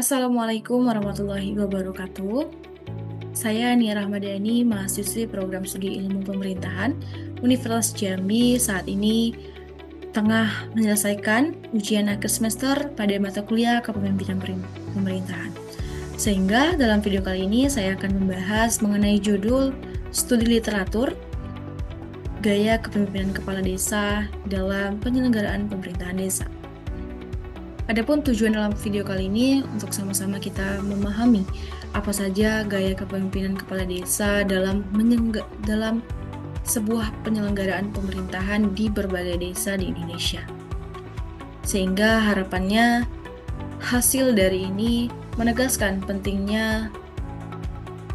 Assalamualaikum warahmatullahi wabarakatuh. Saya Nia Rahmadani, mahasiswi program studi ilmu pemerintahan Universitas Jambi, saat ini tengah menyelesaikan ujian akhir semester pada mata kuliah Kepemimpinan Pemerintahan. Sehingga dalam video kali ini saya akan membahas mengenai judul studi literatur Gaya Kepemimpinan Kepala Desa dalam Penyelenggaraan Pemerintahan Desa. Adapun tujuan dalam video kali ini untuk sama-sama kita memahami apa saja gaya kepemimpinan kepala desa dalam sebuah penyelenggaraan pemerintahan di berbagai desa di Indonesia. Sehingga harapannya hasil dari ini menegaskan pentingnya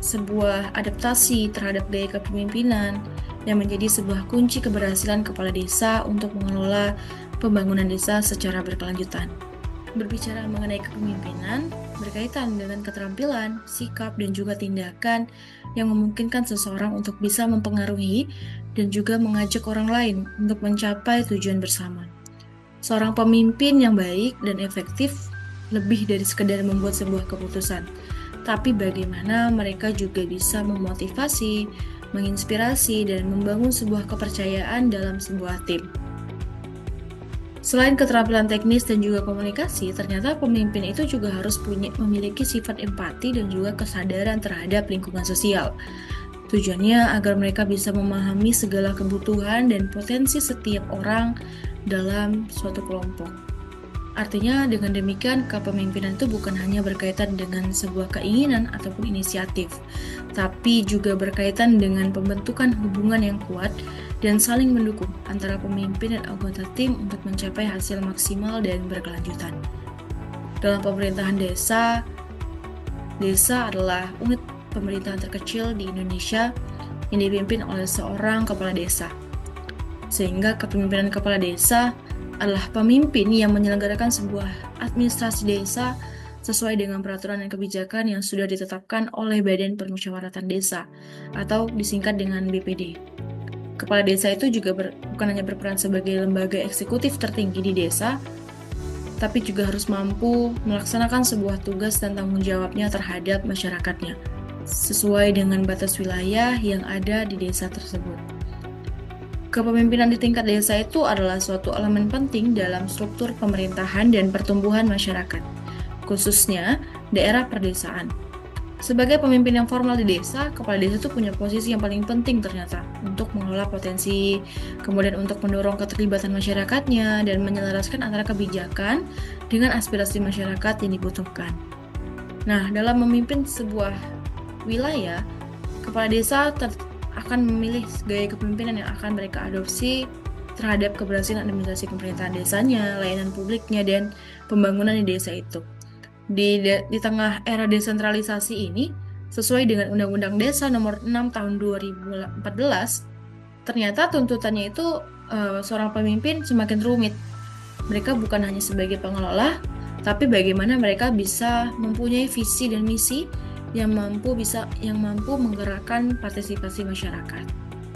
sebuah adaptasi terhadap gaya kepemimpinan yang menjadi sebuah kunci keberhasilan kepala desa untuk mengelola pembangunan desa secara berkelanjutan. Berbicara mengenai kepemimpinan berkaitan dengan keterampilan, sikap, dan juga tindakan yang memungkinkan seseorang untuk bisa mempengaruhi dan juga mengajak orang lain untuk mencapai tujuan bersama. Seorang pemimpin yang baik dan efektif lebih dari sekedar membuat sebuah keputusan, tapi bagaimana mereka juga bisa memotivasi, menginspirasi, dan membangun sebuah kepercayaan dalam sebuah tim. Selain keterampilan teknis dan juga komunikasi, ternyata pemimpin itu juga harus memiliki sifat empati dan juga kesadaran terhadap lingkungan sosial. Tujuannya agar mereka bisa memahami segala kebutuhan dan potensi setiap orang dalam suatu kelompok. Artinya dengan demikian kepemimpinan itu bukan hanya berkaitan dengan sebuah keinginan ataupun inisiatif, tapi juga berkaitan dengan pembentukan hubungan yang kuat dan saling mendukung antara pemimpin dan anggota tim untuk mencapai hasil maksimal dan berkelanjutan. Dalam pemerintahan desa adalah unit pemerintahan terkecil di Indonesia yang dipimpin oleh seorang kepala desa. Sehingga kepemimpinan kepala desa adalah pemimpin yang menyelenggarakan sebuah administrasi desa sesuai dengan peraturan dan kebijakan yang sudah ditetapkan oleh Badan Permusyawaratan Desa atau disingkat dengan BPD. Kepala desa itu juga bukan hanya berperan sebagai lembaga eksekutif tertinggi di desa, tapi juga harus mampu melaksanakan sebuah tugas dan tanggung jawabnya terhadap masyarakatnya, sesuai dengan batas wilayah yang ada di desa tersebut. Kepemimpinan di tingkat desa itu adalah suatu elemen penting dalam struktur pemerintahan dan pertumbuhan masyarakat, khususnya daerah perdesaan. Sebagai pemimpin yang formal di desa, kepala desa itu punya posisi yang paling penting ternyata untuk mengelola potensi, kemudian untuk mendorong keterlibatan masyarakatnya dan menyelaraskan antara kebijakan dengan aspirasi masyarakat yang dibutuhkan. Nah, dalam memimpin sebuah wilayah, kepala desa akan memilih gaya kepemimpinan yang akan mereka adopsi terhadap keberhasilan administrasi pemerintahan desanya, layanan publiknya, dan pembangunan di desa itu. Di tengah era desentralisasi ini, sesuai dengan Undang-Undang Desa Nomor 6 Tahun 2014, ternyata tuntutannya itu seorang pemimpin semakin rumit. Mereka bukan hanya sebagai pengelola, tapi bagaimana mereka bisa mempunyai visi dan misi yang mampu menggerakkan partisipasi masyarakat.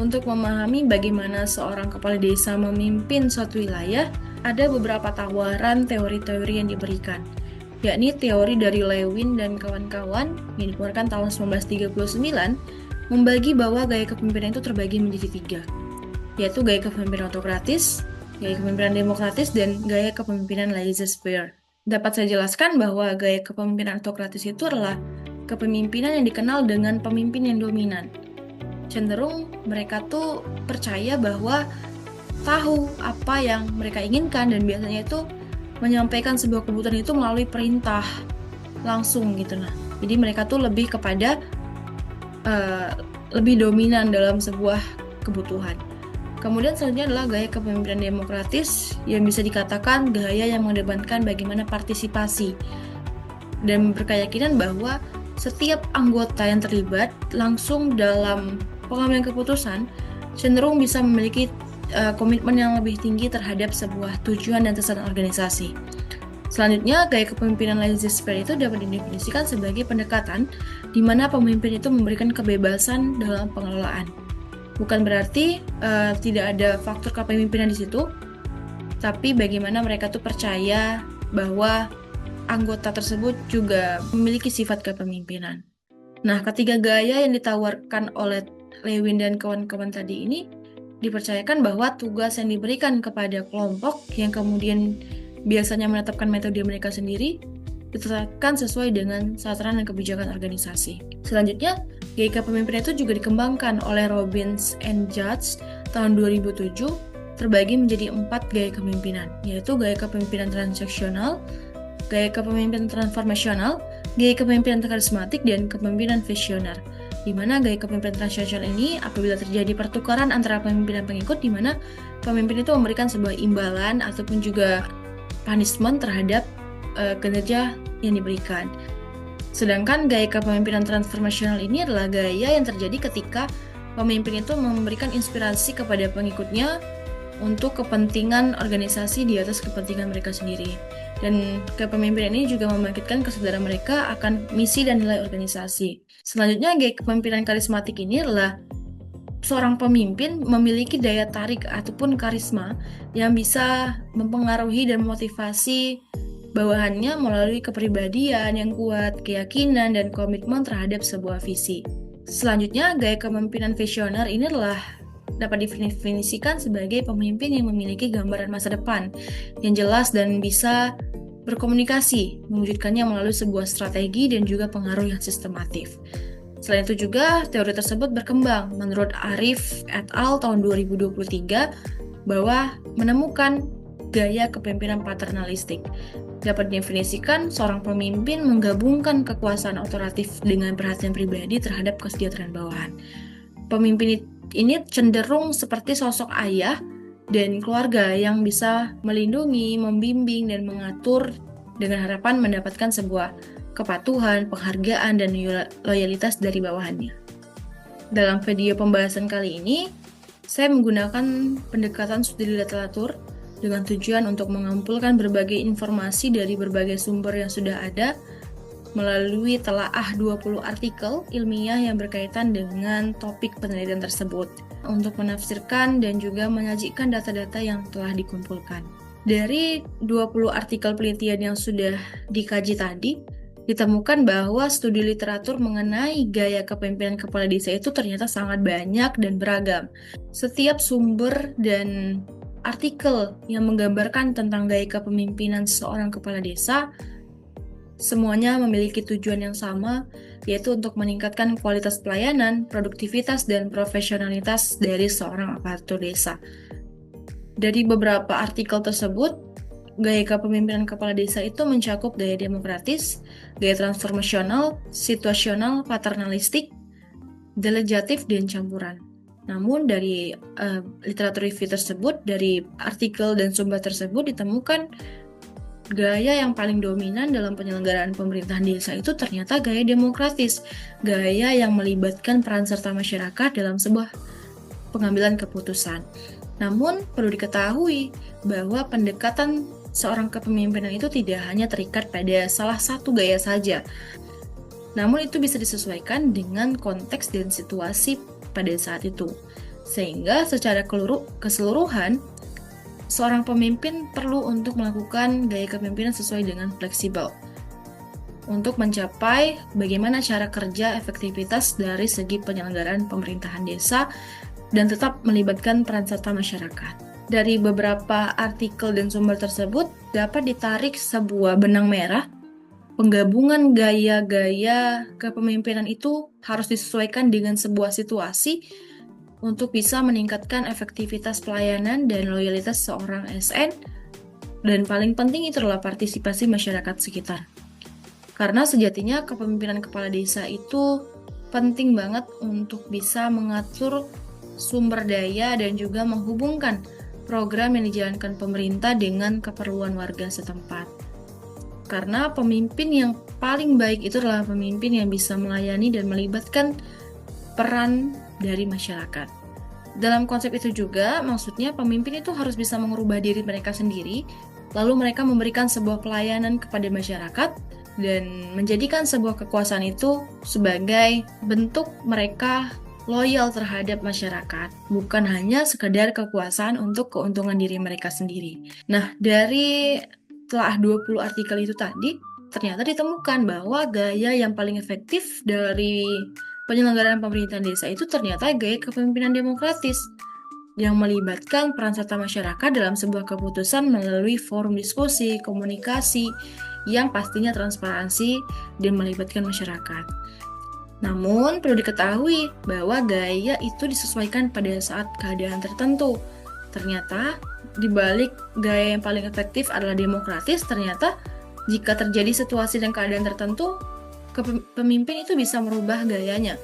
Untuk memahami bagaimana seorang kepala desa memimpin suatu wilayah, ada beberapa tawaran teori-teori yang diberikan, yakni teori dari Lewin dan kawan-kawan yang dikeluarkan tahun 1939, membagi bahwa gaya kepemimpinan itu terbagi menjadi 3, yaitu gaya kepemimpinan autokratis, gaya kepemimpinan demokratis, dan gaya kepemimpinan laissez-faire. Dapat saya jelaskan bahwa gaya kepemimpinan autokratis itu adalah kepemimpinan yang dikenal dengan pemimpin yang dominan. Cenderung mereka tuh percaya bahwa tahu apa yang mereka inginkan dan biasanya itu menyampaikan sebuah kebutuhan itu melalui perintah langsung gitu. Nah, jadi mereka tuh lebih kepada lebih dominan dalam sebuah kebutuhan. Kemudian selanjutnya adalah gaya kepemimpinan demokratis yang bisa dikatakan gaya yang mengedepankan bagaimana partisipasi dan berkeyakinan bahwa setiap anggota yang terlibat langsung dalam pengambilan keputusan cenderung bisa memiliki komitmen yang lebih tinggi terhadap sebuah tujuan dan sasaran organisasi. Selanjutnya, gaya kepemimpinan laissez-faire itu dapat didefinisikan sebagai pendekatan di mana pemimpin itu memberikan kebebasan dalam pengelolaan. Bukan berarti tidak ada faktor kepemimpinan di situ, tapi bagaimana mereka tuh percaya bahwa anggota tersebut juga memiliki sifat kepemimpinan. Nah, ketiga gaya yang ditawarkan oleh Lewin dan kawan-kawan tadi ini dipercayakan bahwa tugas yang diberikan kepada kelompok yang kemudian biasanya menetapkan metode mereka sendiri ditetapkan sesuai dengan sasaran dan kebijakan organisasi. Selanjutnya, gaya kepemimpinan itu juga dikembangkan oleh Robbins and Judge tahun 2007, terbagi menjadi 4 gaya kepemimpinan, yaitu gaya kepemimpinan transaksional, gaya kepemimpinan transformasional, gaya kepemimpinan karismatik, dan kepemimpinan visioner. Di mana gaya kepemimpinan transaksional ini apabila terjadi pertukaran antara pemimpin dan pengikut, di mana pemimpin itu memberikan sebuah imbalan ataupun juga punishment terhadap kinerja yang diberikan. Sedangkan gaya kepemimpinan transformasional ini adalah gaya yang terjadi ketika pemimpin itu memberikan inspirasi kepada pengikutnya untuk kepentingan organisasi di atas kepentingan mereka sendiri. Dan kepemimpinan ini juga membangkitkan kesadaran mereka akan misi dan nilai organisasi. Selanjutnya, gaya kepemimpinan karismatik ini adalah seorang pemimpin memiliki daya tarik ataupun karisma yang bisa mempengaruhi dan memotivasi bawahannya melalui kepribadian yang kuat, keyakinan, dan komitmen terhadap sebuah visi. Selanjutnya, gaya kepemimpinan visioner ini adalah dapat didefinisikan sebagai pemimpin yang memiliki gambaran masa depan yang jelas dan bisa berkomunikasi, mewujudkannya melalui sebuah strategi dan juga pengaruh yang sistematif. Selain itu juga, teori tersebut berkembang menurut Arif et al. Tahun 2023 bahwa menemukan gaya kepemimpinan paternalistik. Dapat didefinisikan seorang pemimpin menggabungkan kekuasaan otoritatif dengan perhatian pribadi terhadap kesejahteraan bawahan. Pemimpin ini cenderung seperti sosok ayah dan keluarga yang bisa melindungi, membimbing, dan mengatur dengan harapan mendapatkan sebuah kepatuhan, penghargaan, dan loyalitas dari bawahannya. Dalam video pembahasan kali ini, saya menggunakan pendekatan studi literatur dengan tujuan untuk mengumpulkan berbagai informasi dari berbagai sumber yang sudah ada melalui telaah 20 artikel ilmiah yang berkaitan dengan topik penelitian tersebut untuk menafsirkan dan juga menyajikan data-data yang telah dikumpulkan. Dari 20 artikel penelitian yang sudah dikaji tadi, ditemukan bahwa studi literatur mengenai gaya kepemimpinan kepala desa itu ternyata sangat banyak dan beragam. Setiap sumber dan artikel yang menggambarkan tentang gaya kepemimpinan seorang kepala desa semuanya memiliki tujuan yang sama, yaitu untuk meningkatkan kualitas pelayanan, produktivitas, dan profesionalitas dari seorang aparatur desa. Dari beberapa artikel tersebut, gaya kepemimpinan kepala desa itu mencakup gaya demokratis, gaya transformasional, situasional, paternalistik, delegatif, dan campuran. Namun dari literatur review tersebut, dari artikel dan sumber tersebut ditemukan gaya yang paling dominan dalam penyelenggaraan pemerintahan desa itu ternyata gaya demokratis, gaya yang melibatkan peran serta masyarakat dalam sebuah pengambilan keputusan. Namun, perlu diketahui bahwa pendekatan seorang kepemimpinan itu tidak hanya terikat pada salah satu gaya saja. Namun, itu bisa disesuaikan dengan konteks dan situasi pada saat itu. Sehingga secara keseluruhan, seorang pemimpin perlu untuk melakukan gaya kepemimpinan sesuai dengan fleksibel untuk mencapai bagaimana cara kerja efektivitas dari segi penyelenggaraan pemerintahan desa dan tetap melibatkan peran serta masyarakat. Dari beberapa artikel dan sumber tersebut dapat ditarik sebuah benang merah. Penggabungan gaya-gaya kepemimpinan itu harus disesuaikan dengan sebuah situasi untuk bisa meningkatkan efektivitas pelayanan dan loyalitas seorang ASN, dan paling penting itu adalah partisipasi masyarakat sekitar. Karena sejatinya kepemimpinan kepala desa itu penting banget untuk bisa mengatur sumber daya dan juga menghubungkan program yang dijalankan pemerintah dengan keperluan warga setempat. Karena pemimpin yang paling baik itu adalah pemimpin yang bisa melayani dan melibatkan peran dari masyarakat. Dalam konsep itu juga, maksudnya pemimpin itu harus bisa mengubah diri mereka sendiri, lalu mereka memberikan sebuah pelayanan kepada masyarakat, dan menjadikan sebuah kekuasaan itu sebagai bentuk mereka loyal terhadap masyarakat, bukan hanya sekedar kekuasaan untuk keuntungan diri mereka sendiri. Nah, dari telah 20 artikel itu tadi, ternyata ditemukan bahwa gaya yang paling efektif dari penyelenggaraan pemerintahan desa itu ternyata gaya kepemimpinan demokratis yang melibatkan peran serta masyarakat dalam sebuah keputusan melalui forum diskusi, komunikasi, yang pastinya transparansi dan melibatkan masyarakat. Namun, perlu diketahui bahwa gaya itu disesuaikan pada saat keadaan tertentu. Ternyata, di balik gaya yang paling efektif adalah demokratis, ternyata jika terjadi situasi dan keadaan tertentu, pemimpin itu bisa merubah gayanya,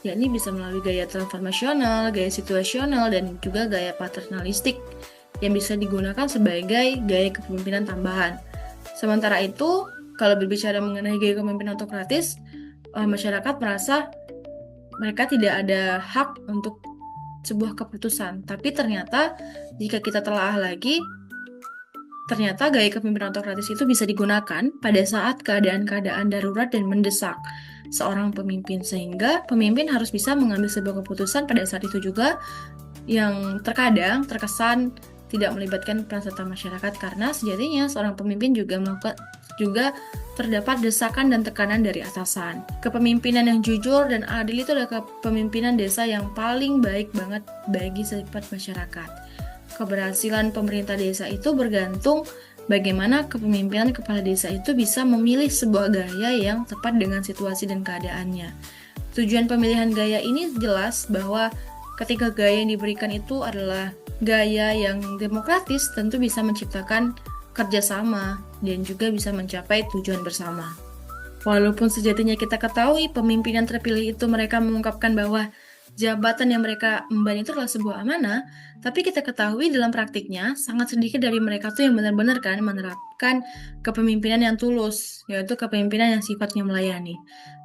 yakni bisa melalui gaya transformasional, gaya situasional, dan juga gaya paternalistik yang bisa digunakan sebagai gaya kepemimpinan tambahan. Sementara itu, kalau berbicara mengenai gaya kepemimpinan autokratis, masyarakat merasa mereka tidak ada hak untuk sebuah keputusan. Tapi ternyata jika kita telaah lagi, ternyata gaya kepemimpinan autokratis itu bisa digunakan pada saat keadaan-keadaan darurat dan mendesak seorang pemimpin, sehingga pemimpin harus bisa mengambil sebuah keputusan pada saat itu juga yang terkadang terkesan tidak melibatkan peran serta masyarakat, karena sejatinya seorang pemimpin juga terdapat desakan dan tekanan dari atasan. Kepemimpinan yang jujur dan adil itu adalah kepemimpinan desa yang paling baik banget bagi sifat masyarakat. Keberhasilan pemerintah desa itu bergantung bagaimana kepemimpinan kepala desa itu bisa memilih sebuah gaya yang tepat dengan situasi dan keadaannya. Tujuan pemilihan gaya ini jelas bahwa ketika gaya yang diberikan itu adalah gaya yang demokratis, tentu bisa menciptakan kerjasama dan juga bisa mencapai tujuan bersama. Walaupun sejatinya kita ketahui pemimpin yang terpilih itu mereka mengungkapkan bahwa jabatan yang mereka emban itu adalah sebuah amanah, tapi kita ketahui dalam praktiknya sangat sedikit dari mereka tuh yang benar-benar kan menerapkan kepemimpinan yang tulus, yaitu kepemimpinan yang sifatnya melayani.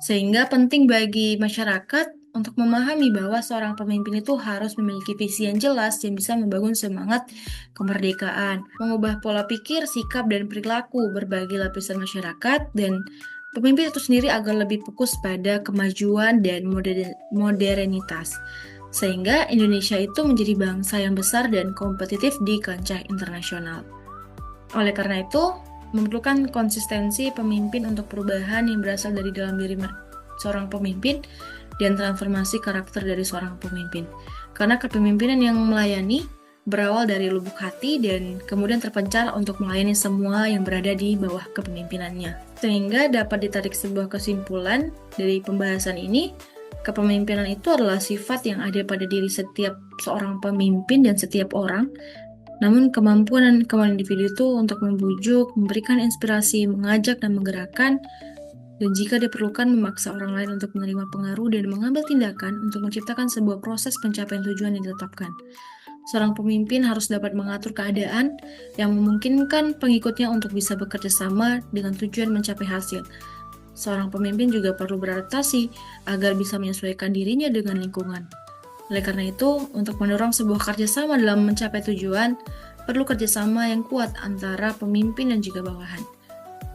Sehingga penting bagi masyarakat untuk memahami bahwa seorang pemimpin itu harus memiliki visi yang jelas yang bisa membangun semangat kemerdekaan, mengubah pola pikir, sikap, dan perilaku berbagai lapisan masyarakat, dan pemimpin itu sendiri agar lebih fokus pada kemajuan dan modernitas, sehingga Indonesia itu menjadi bangsa yang besar dan kompetitif di kancah internasional. Oleh karena itu, memerlukan konsistensi pemimpin untuk perubahan yang berasal dari dalam diri seorang pemimpin dan transformasi karakter dari seorang pemimpin. Karena kepemimpinan yang melayani berawal dari lubuk hati dan kemudian terpencar untuk melayani semua yang berada di bawah kepemimpinannya. Sehingga dapat ditarik sebuah kesimpulan dari pembahasan ini, kepemimpinan itu adalah sifat yang ada pada diri setiap seorang pemimpin dan setiap orang. Namun kemampuan dan kemampuan individu itu untuk membujuk, memberikan inspirasi, mengajak dan menggerakkan, dan jika diperlukan memaksa orang lain untuk menerima pengaruh dan mengambil tindakan untuk menciptakan sebuah proses pencapaian tujuan yang ditetapkan. Seorang pemimpin harus dapat mengatur keadaan yang memungkinkan pengikutnya untuk bisa bekerja sama dengan tujuan mencapai hasil. Seorang pemimpin juga perlu beradaptasi agar bisa menyesuaikan dirinya dengan lingkungan. Oleh karena itu, untuk mendorong sebuah kerjasama dalam mencapai tujuan, perlu kerjasama yang kuat antara pemimpin dan juga bawahan.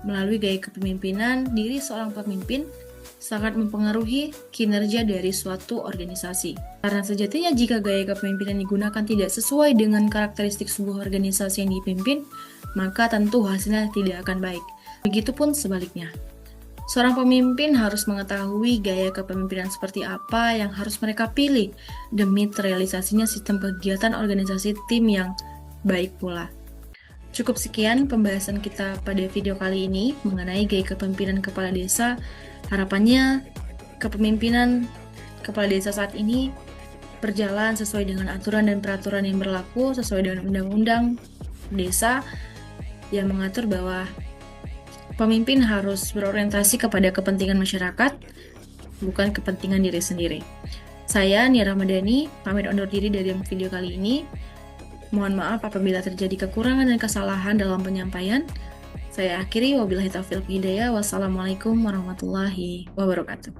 Melalui gaya kepemimpinan, diri seorang pemimpin sangat mempengaruhi kinerja dari suatu organisasi. Karena sejatinya jika gaya kepemimpinan digunakan tidak sesuai dengan karakteristik sebuah organisasi yang dipimpin, maka tentu hasilnya tidak akan baik. Begitupun sebaliknya. Seorang pemimpin harus mengetahui gaya kepemimpinan seperti apa yang harus mereka pilih demi terrealisasinya sistem kegiatan organisasi tim yang baik pula. Cukup sekian pembahasan kita pada video kali ini mengenai gaya kepemimpinan kepala desa. Harapannya kepemimpinan kepala desa saat ini berjalan sesuai dengan aturan dan peraturan yang berlaku, sesuai dengan undang-undang desa yang mengatur bahwa pemimpin harus berorientasi kepada kepentingan masyarakat, bukan kepentingan diri sendiri. Saya, Nia Ramadhani, pamit undur diri dari video kali ini. Mohon maaf apabila terjadi kekurangan dan kesalahan dalam penyampaian. Saya akhiri, wabillahi taufiq hidayah. Wassalamualaikum warahmatullahi wabarakatuh.